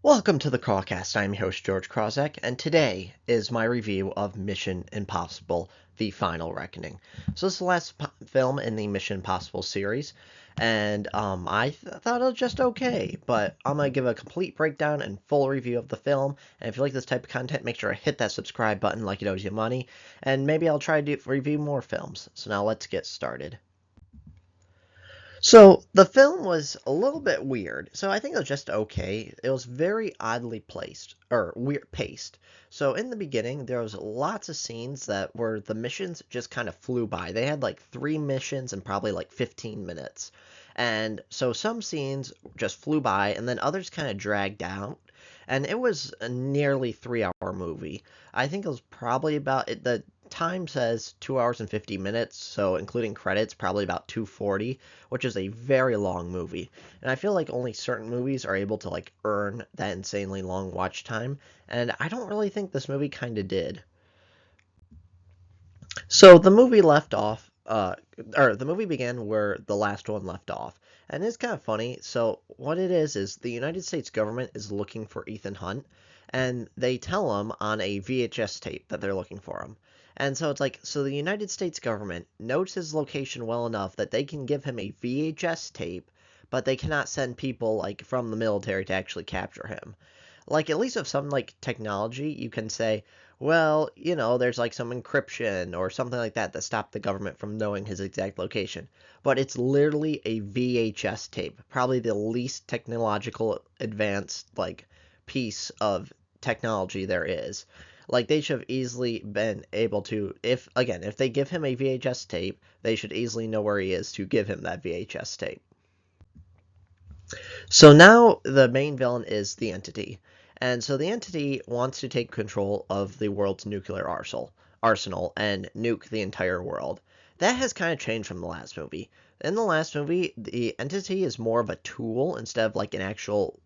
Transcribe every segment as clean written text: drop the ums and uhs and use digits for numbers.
Welcome to the Crawcast. I'm your host George Krawczak, and today is my review of Mission Impossible: The Final Reckoning. So this is the last film in the Mission Impossible series, and thought it was just okay, but I'm gonna give a complete breakdown and full review of the film. And if you like this type of content, make sure to hit that subscribe button like it owes you money, and maybe I'll try to review more films. So now let's get started. So the film was a little bit weird. So I think it was just okay. It was very oddly placed or weird paced. So in the beginning, there was lots of scenes that were the missions just kind of flew by. They had like 3 missions in probably like 15 minutes. And so some scenes just flew by and then others kind of dragged out. And it was a nearly 3 hour movie. I think it was probably about it. The time says 2 hours and 50 minutes, so including credits, probably about 240, which is a very long movie. And I feel like only certain movies are able to like earn that insanely long watch time, and I don't really think this movie kind of did. So the movie left off, or the movie began where the last one left off. And it's kind of funny. So what it is the United States government is looking for Ethan Hunt, and they tell him on a VHS tape that they're looking for him. And so it's like, so the United States government knows his location well enough that they can give him a VHS tape, but they cannot send people like from the military to actually capture him. Like at least with some like technology, you can say, well, there's like some encryption or something like that stop the government from knowing his exact location. But it's literally a VHS tape, probably the least technological advanced like piece of technology there is. Like they should have easily been able to, if they give him a VHS tape, they should easily know where he is to give him that VHS tape. So now the main villain is the Entity. And so the Entity wants to take control of the world's nuclear arsenal and nuke the entire world. That has kind of changed from the last movie. In the last movie, the Entity is more of a tool instead of like an actual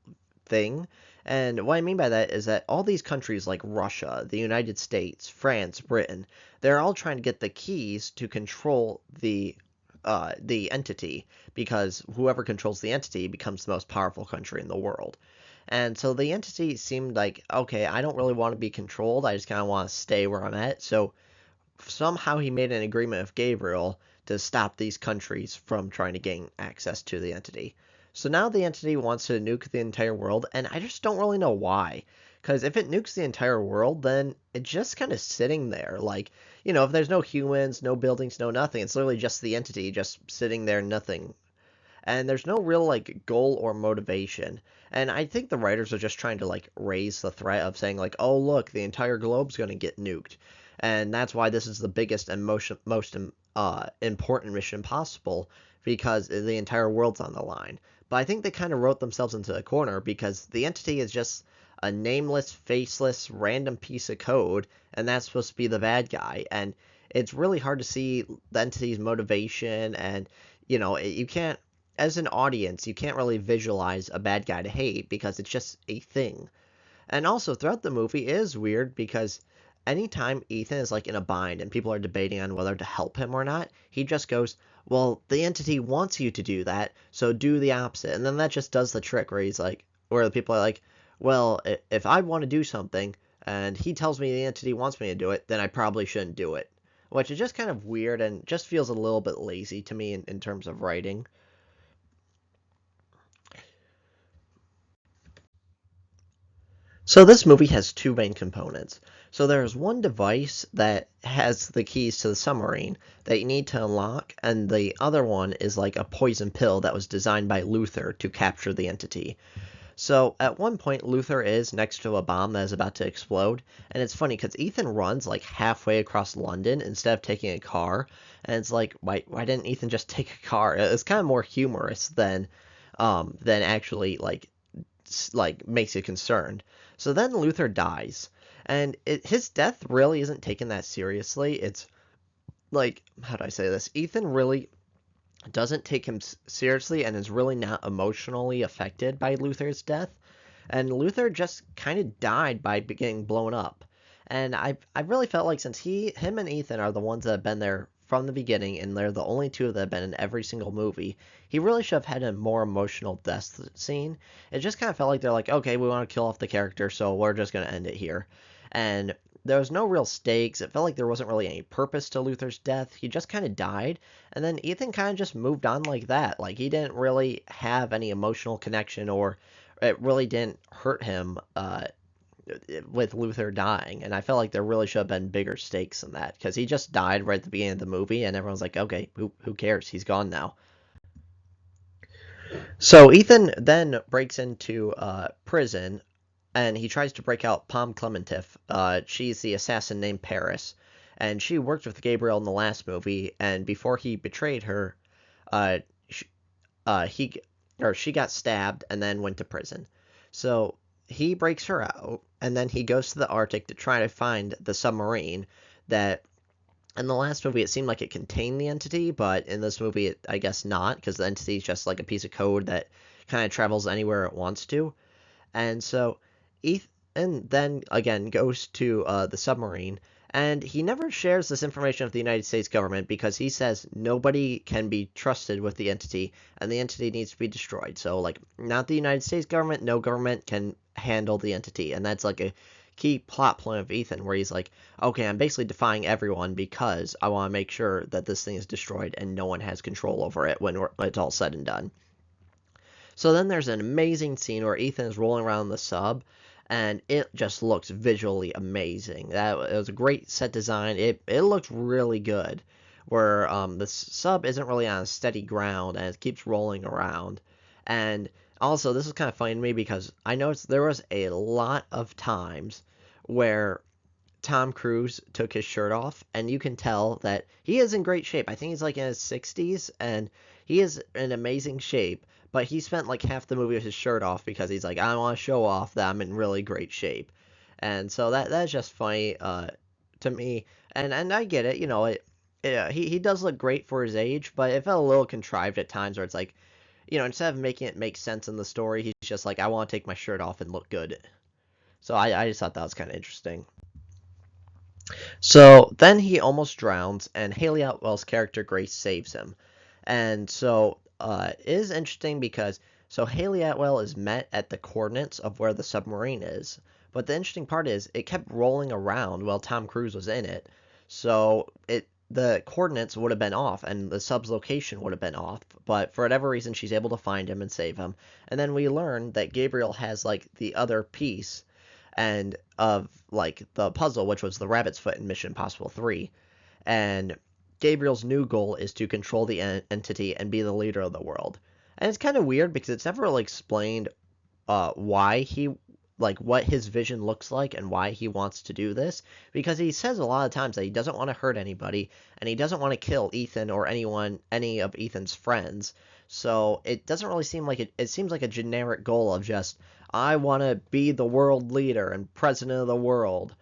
thing. And what I mean by that is that all these countries like Russia, the United States, France, Britain, they're all trying to get the keys to control the entity, because whoever controls the entity becomes the most powerful country in the world. And so the entity seemed like, okay, I don't really want to be controlled. I just kind of want to stay where I'm at. So somehow he made an agreement with Gabriel to stop these countries from trying to gain access to the entity. So now the entity wants to nuke the entire world, and I just don't really know why. Because if it nukes the entire world, then it's just kind of sitting there. Like, if there's no humans, no buildings, no nothing, it's literally just the entity just sitting there, nothing. And there's no real, like, goal or motivation. And I think the writers are just trying to, like, raise the threat of saying, like, oh, look, the entire globe's going to get nuked. And that's why this is the biggest and most important mission possible, because the entire world's on the line. But I think they kind of wrote themselves into a corner because the entity is just a nameless, faceless, random piece of code, and that's supposed to be the bad guy. And it's really hard to see the entity's motivation, and you can't, as an audience, you can't really visualize a bad guy to hate because it's just a thing. And also throughout the movie it is weird because anytime Ethan is like in a bind and people are debating on whether to help him or not, he just goes, well, the entity wants you to do that, so do the opposite. And then that just does the trick where he's like, where the people are like, well, if I want to do something and he tells me the entity wants me to do it, then I probably shouldn't do it. Which is just kind of weird and just feels a little bit lazy to me in terms of writing. So this movie has two main components. So there's one device that has the keys to the submarine that you need to unlock, and the other one is like a poison pill that was designed by Luther to capture the entity. So at one point, Luther is next to a bomb that is about to explode, and it's funny because Ethan runs like halfway across London instead of taking a car, and it's like, why didn't Ethan just take a car? It's kind of more humorous than actually like makes you concerned. So then Luther dies, and his death really isn't taken that seriously. It's like, how do I say this? Ethan really doesn't take him seriously and is really not emotionally affected by Luther's death. And Luther just kind of died by getting blown up. And I really felt like since him and Ethan are the ones that have been there from the beginning, and they're the only two that have been in every single movie. He really should have had a more emotional death scene. It just kind of felt like they're like, okay, we want to kill off the character, so we're just going to end it here. And there was no real stakes. It felt like there wasn't really any purpose to Luther's death. He just kind of died, and then Ethan kind of just moved on like that. Like, he didn't really have any emotional connection, or it really didn't hurt him with Luther dying. And I felt like there really should have been bigger stakes than that, because he just died right at the beginning of the movie, and everyone's like, okay, who cares? He's gone now. So Ethan then breaks into prison, and he tries to break out Palm Clementif. She's the assassin named Paris, and she worked with Gabriel in the last movie. And before he betrayed her, uh, sh he or she got stabbed and then went to prison. So he breaks her out, and then he goes to the Arctic to try to find the submarine that in the last movie, it seemed like it contained the entity, but in this movie, I guess not, because the entity is just like a piece of code that kind of travels anywhere it wants to. And so Ethan then again goes to the submarine, and he never shares this information with the United States government because he says nobody can be trusted with the entity, and the entity needs to be destroyed. So, like, not the United States government, no government can handle the entity, and that's like a key plot point of Ethan, where he's like, okay, I'm basically defying everyone because I want to make sure that this thing is destroyed and no one has control over it when it's all said and done. So then there's an amazing scene where Ethan is rolling around the sub, and it just looks visually amazing. It was a great set design. It looked really good, where the sub isn't really on steady ground and it keeps rolling around. And also, this is kind of funny to me because I noticed there was a lot of times where Tom Cruise took his shirt off, and you can tell that he is in great shape. I think he's like in his 60s, and he is in amazing shape, but he spent like half the movie with his shirt off because he's like, I want to show off that I'm in really great shape. And so that's just funny to me. And I get it, yeah, he does look great for his age, but it felt a little contrived at times where it's like, instead of making it make sense in the story, he's just like, I want to take my shirt off and look good. So I just thought that was kind of interesting. So then he almost drowns, and Haley Atwell's character Grace saves him. And so it is interesting because Haley Atwell is met at the coordinates of where the submarine is. But the interesting part is it kept rolling around while Tom Cruise was in it. So the coordinates would have been off and the sub's location would have been off. But for whatever reason, she's able to find him and save him. And then we learn that Gabriel has like the other piece and of like the puzzle, which was the rabbit's foot in Mission Impossible 3. And Gabriel's new goal is to control the entity and be the leader of the world. And it's kind of weird because it's never really explained why he like what his vision looks like and why he wants to do this, because he says a lot of times that he doesn't want to hurt anybody and he doesn't want to kill Ethan or any of Ethan's friends. So it doesn't really seem like it seems like a generic goal of just I want to be the world leader and president of the world,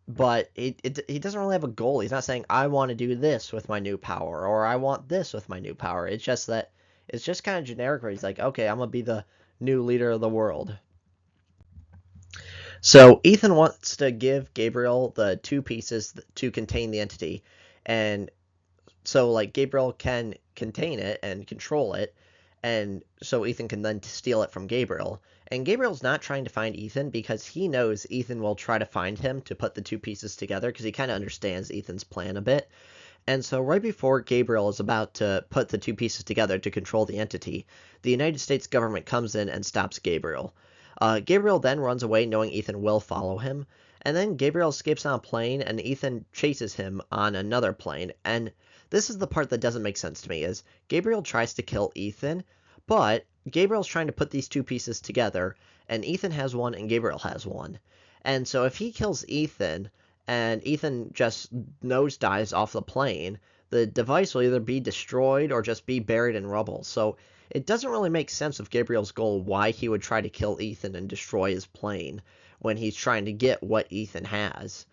but he doesn't really have a goal. He's not saying I want to do this with my new power or I want this with my new power. It's just that it's just kind of generic where he's like, okay, I'm gonna be the new leader of the world. So Ethan wants to give Gabriel the two pieces to contain the entity, and so like Gabriel can contain it and control it, and so Ethan can then steal it from Gabriel. And Gabriel's not trying to find Ethan because he knows Ethan will try to find him to put the two pieces together because he kind of understands Ethan's plan a bit. And so right before Gabriel is about to put the two pieces together to control the entity, the United States government comes in and stops Gabriel. Gabriel then runs away knowing Ethan will follow him, and then Gabriel escapes on a plane and Ethan chases him on another plane. And this is the part that doesn't make sense to me, is Gabriel tries to kill Ethan, but Gabriel's trying to put these two pieces together, and Ethan has one and Gabriel has one. And so if he kills Ethan, and Ethan just nosedives off the plane, the device will either be destroyed or just be buried in rubble. So it doesn't really make sense of Gabriel's goal why he would try to kill Ethan and destroy his plane when he's trying to get what Ethan has.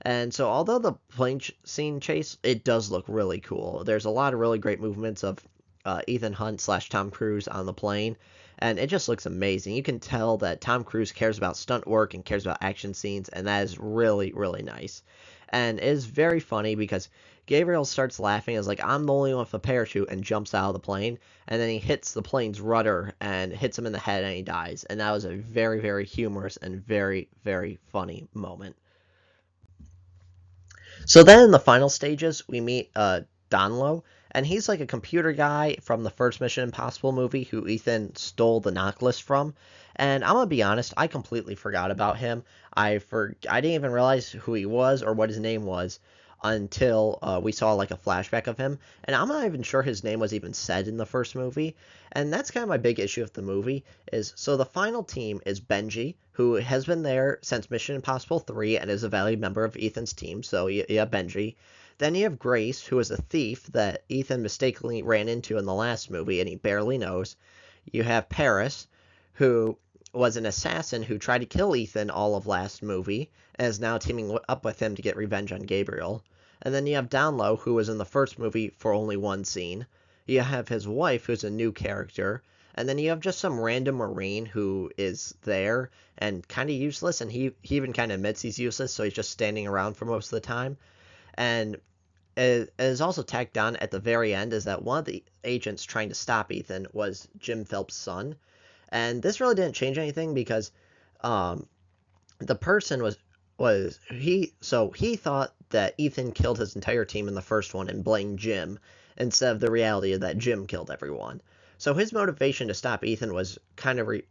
And so although the plane scene chase, it does look really cool. There's a lot of really great movements of Ethan Hunt slash Tom Cruise on the plane, and it just looks amazing. You can tell that Tom Cruise cares about stunt work and cares about action scenes, and that is really, really nice. And it is very funny because Gabriel starts laughing, is like, I'm the only one with a parachute, and jumps out of the plane, and then he hits the plane's rudder and hits him in the head, and he dies. And that was a very, very humorous and very, very funny moment. So then in the final stages, we meet Donlo, and he's like a computer guy from the first Mission Impossible movie who Ethan stole the knock list from. And I'm gonna be honest, I completely forgot about him. I didn't even realize who he was or what his name was until we saw like a flashback of him. And I'm not even sure his name was even said in the first movie. And that's kind of my big issue with the movie is so the final team is Benji, who has been there since Mission Impossible 3 and is a valued member of Ethan's team. So you have Benji. Then you have Grace, who is a thief that Ethan mistakenly ran into in the last movie and he barely knows. You have Paris, who was an assassin who tried to kill Ethan all of last movie and is now teaming up with him to get revenge on Gabriel. And then you have Downlow, who was in the first movie for only one scene. You have his wife, who's a new character. And then you have just some random Marine who is there and kind of useless. And he even kind of admits he's useless, so he's just standing around for most of the time. And it is also tacked on at the very end is that one of the agents trying to stop Ethan was Jim Phelps' son. And this really didn't change anything because the person he thought that Ethan killed his entire team in the first one and blamed Jim instead of the reality that Jim killed everyone. So his motivation to stop Ethan was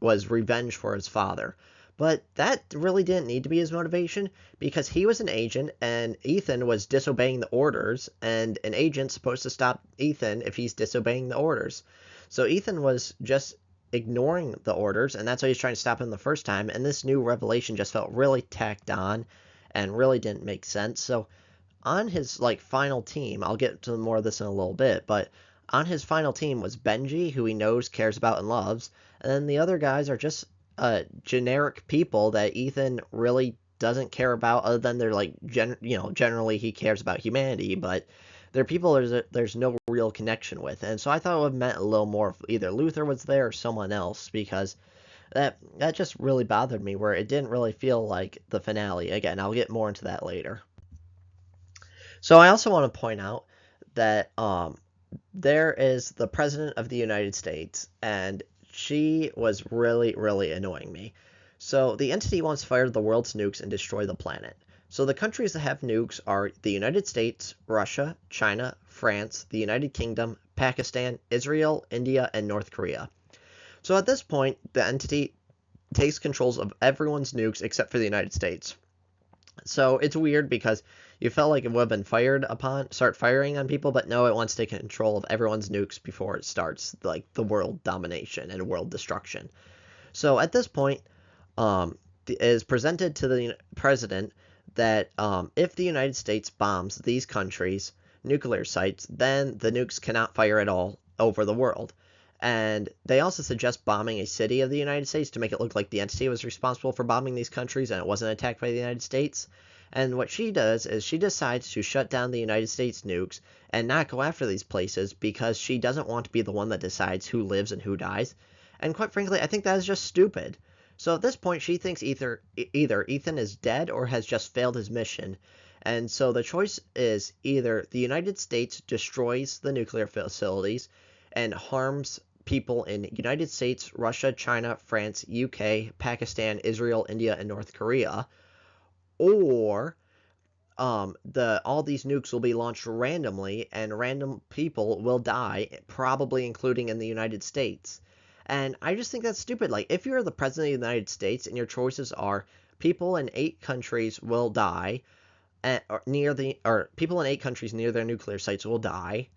was revenge for his father. But that really didn't need to be his motivation because he was an agent and Ethan was disobeying the orders, and an agent's supposed to stop Ethan if he's disobeying the orders. So Ethan was just ignoring the orders, and that's why he's trying to stop him the first time, and this new revelation just felt really tacked on and really didn't make sense. So on his final team, I'll get to more of this in a little bit, but on his final team was Benji, who he knows, cares about, and loves, and then the other guys are just generic people that Ethan really doesn't care about, other than they're generally he cares about humanity, but they're people there's no real connection with. And so I thought it would have meant a little more if either Luther was there or someone else, because that just really bothered me, where it didn't really feel like the finale. Again, I'll get more into that later. So I also want to point out that there is the President of the United States, and she was really, really annoying me. So the entity wants to fire the world's nukes and destroy the planet. So the countries that have nukes are the United States, Russia, China, France, the United Kingdom, Pakistan, Israel, India, and North Korea. So at this point, the entity takes controls of everyone's nukes except for the United States. So it's weird because you felt like it would have been start firing on people, but no, it wants to take control of everyone's nukes before it starts the world domination and world destruction. So at this point, it is presented to the president that if the United States bombs these countries' nuclear sites, then the nukes cannot fire at all over the world. And they also suggest bombing a city of the United States to make it look like the entity was responsible for bombing these countries and it wasn't attacked by the United States. And what she does is she decides to shut down the United States nukes and not go after these places because she doesn't want to be the one that decides who lives and who dies. And quite frankly, I think that is just stupid. So at this point, she thinks either Ethan is dead or has just failed his mission. And so the choice is either the United States destroys the nuclear facilities and harms people in United States, Russia, China, France, UK, Pakistan, Israel, India, and North Korea, or all these nukes will be launched randomly and random people will die, probably including in the United States. And I just think that's stupid. Like, if you're the president of the United States and your choices are people in 8 countries will die, or people in 8 countries near their nuclear sites will die,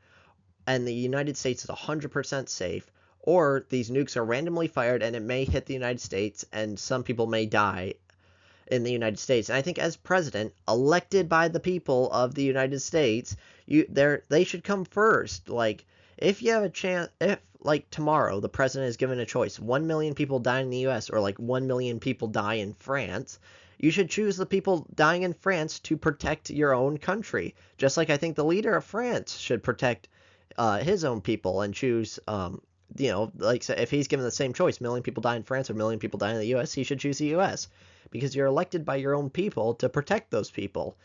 and the United States is 100% safe, or these nukes are randomly fired and it may hit the United States and some people may die in the United States. And I think as president, elected by the people of the United States, they should come first. Like, if you have a chance, if tomorrow the president is given a choice, 1 million people die in the US or 1 million people die in France, you should choose the people dying in France to protect your own country. Just like I think the leader of France should protect his own people and choose, so if he's given the same choice, 1 million people die in France or 1 million people die in the US, he should choose the US because you're elected by your own people to protect those people.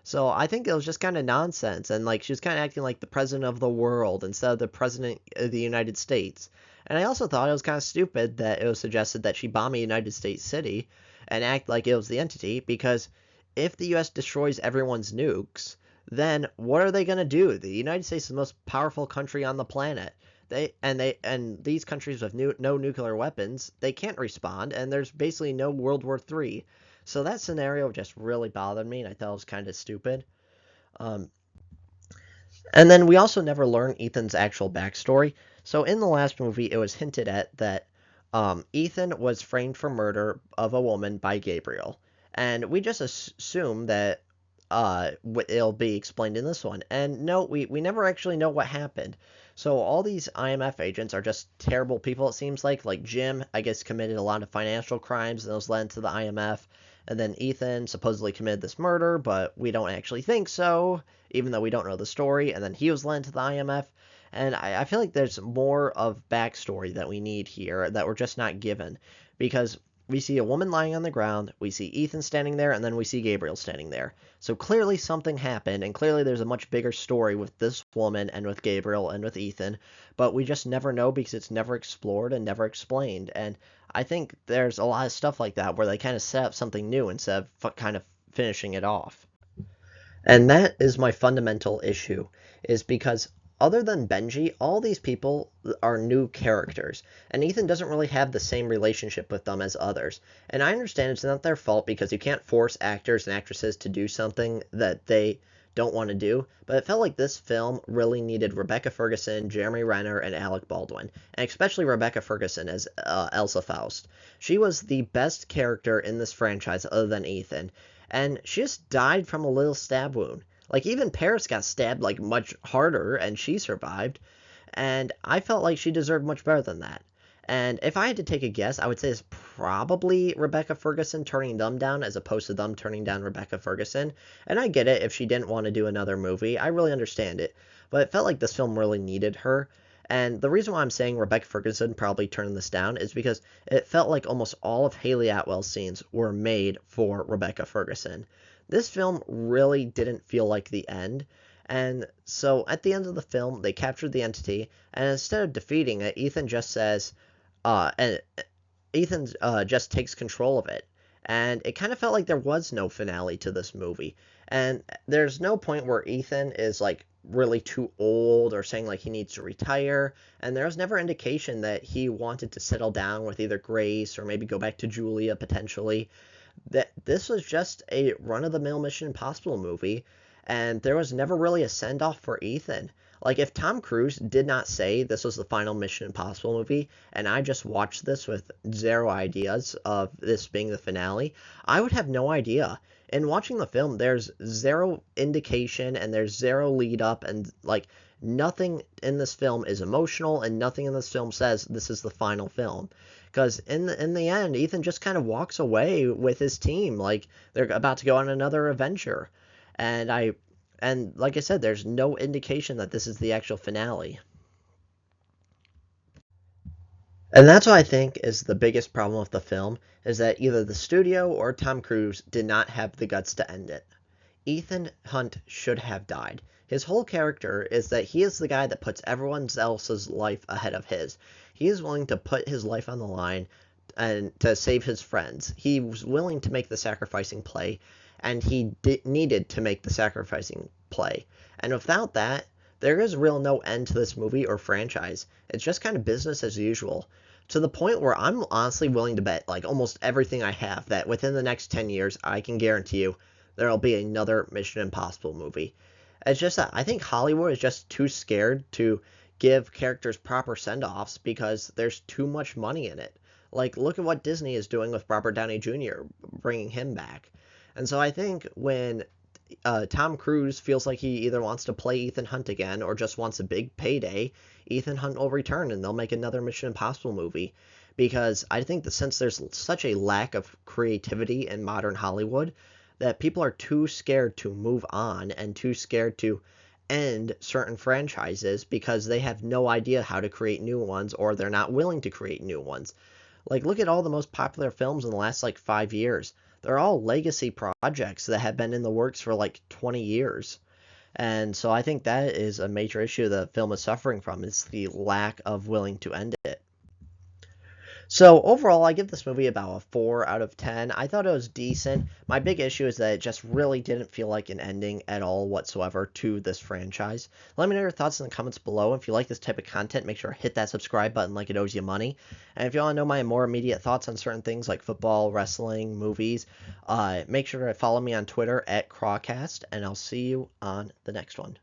So I think it was just kind of nonsense, and like she was kind of acting like the president of the world instead of the president of the United States. And I also thought it was kind of stupid that it was suggested that she bomb a United States city and act like it was the entity, because if the U.S. destroys everyone's nukes, then what are they going to do? The United States is the most powerful country on the planet. And these countries with no nuclear weapons, they can't respond, and there's basically no World War III. So that scenario just really bothered me, and I thought it was kind of stupid. Um, and then we also never learn Ethan's actual backstory. So in the last movie, it was hinted at that Ethan was framed for murder of a woman by Gabriel, and we just assume that it'll be explained in this one. And no, we never actually know what happened. So all these IMF agents are just terrible people, it seems like. Like Jim, I guess, committed a lot of financial crimes, and those led to the IMF. And then Ethan supposedly committed this murder, but we don't actually think so, even though we don't know the story. And then he was led to the IMF. And I feel like there's more of backstory that we need here that we're just not given. Because we see a woman lying on the ground, we see Ethan standing there, and then we see Gabriel standing there. So clearly something happened, and clearly there's a much bigger story with this woman and with Gabriel and with Ethan, but we just never know because it's never explored and never explained. And I think there's a lot of stuff like that where they kind of set up something new instead of kind of finishing it off. And that is my fundamental issue, is because other than Benji, all these people are new characters, and Ethan doesn't really have the same relationship with them as others. And I understand it's not their fault because you can't force actors and actresses to do something that they don't want to do, but it felt like this film really needed Rebecca Ferguson, Jeremy Renner, and Alec Baldwin, and especially Rebecca Ferguson as Elsa Faust. She was the best character in this franchise other than Ethan, and she just died from a little stab wound. Like, even Paris got stabbed, like, much harder, and she survived. And I felt like she deserved much better than that. And if I had to take a guess, I would say it's probably Rebecca Ferguson turning them down as opposed to them turning down Rebecca Ferguson. And I get it if she didn't want to do another movie. I really understand it. But it felt like this film really needed her. And the reason why I'm saying Rebecca Ferguson probably turned this down is because it felt like almost all of Haley Atwell's scenes were made for Rebecca Ferguson. This film really didn't feel like the end. And so at the end of the film, they captured the entity, and instead of defeating it, and Ethan just takes control of it. And it kind of felt like there was no finale to this movie. And there's no point where Ethan is like really too old or saying like he needs to retire. And there was never indication that he wanted to settle down with either Grace or maybe go back to Julia potentially. That this was just a run-of-the-mill Mission Impossible movie, and there was never really a send-off for Ethan. Like, if Tom Cruise did not say this was the final Mission Impossible movie, and I just watched this with zero ideas of this being the finale, I would have no idea. In watching the film, there's zero indication and there's zero lead up, and like nothing in this film is emotional, and nothing in this film says this is the final film. Because in the end, Ethan just kind of walks away with his team, like they're about to go on another adventure, and like I said, there's no indication that this is the actual finale. And that's what I think is the biggest problem with the film, is that either the studio or Tom Cruise did not have the guts to end it. Ethan Hunt should have died. His whole character is that he is the guy that puts everyone else's life ahead of his. He is willing to put his life on the line and to save his friends. He was willing to make the sacrificing play, and he needed to make the sacrificing play. And without that, there is real no end to this movie or franchise. It's just kind of business as usual. To the point where I'm honestly willing to bet like almost everything I have that within the next 10 years, I can guarantee you there'll be another Mission Impossible movie. It's just that I think Hollywood is just too scared to give characters proper send-offs because there's too much money in it. Like, look at what Disney is doing with Robert Downey Jr., bringing him back. And so I think when Tom Cruise feels like he either wants to play Ethan Hunt again or just wants a big payday, Ethan Hunt will return and they'll make another Mission Impossible movie. Because I think that since there's such a lack of creativity in modern Hollywood, that people are too scared to move on and too scared to end certain franchises because they have no idea how to create new ones, or they're not willing to create new ones. Like, look at all the most popular films in the last like 5 years. They're all legacy projects that have been in the works for like 20 years. And so I think that is a major issue the film is suffering from is the lack of willing to end it. So overall, I give this movie about a 4 out of 10. I thought it was decent. My big issue is that it just really didn't feel like an ending at all whatsoever to this franchise. Let me know your thoughts in the comments below. If you like this type of content, make sure to hit that subscribe button like it owes you money. And if you want to know my more immediate thoughts on certain things like football, wrestling, movies, make sure to follow me on Twitter at Crawcast, and I'll see you on the next one.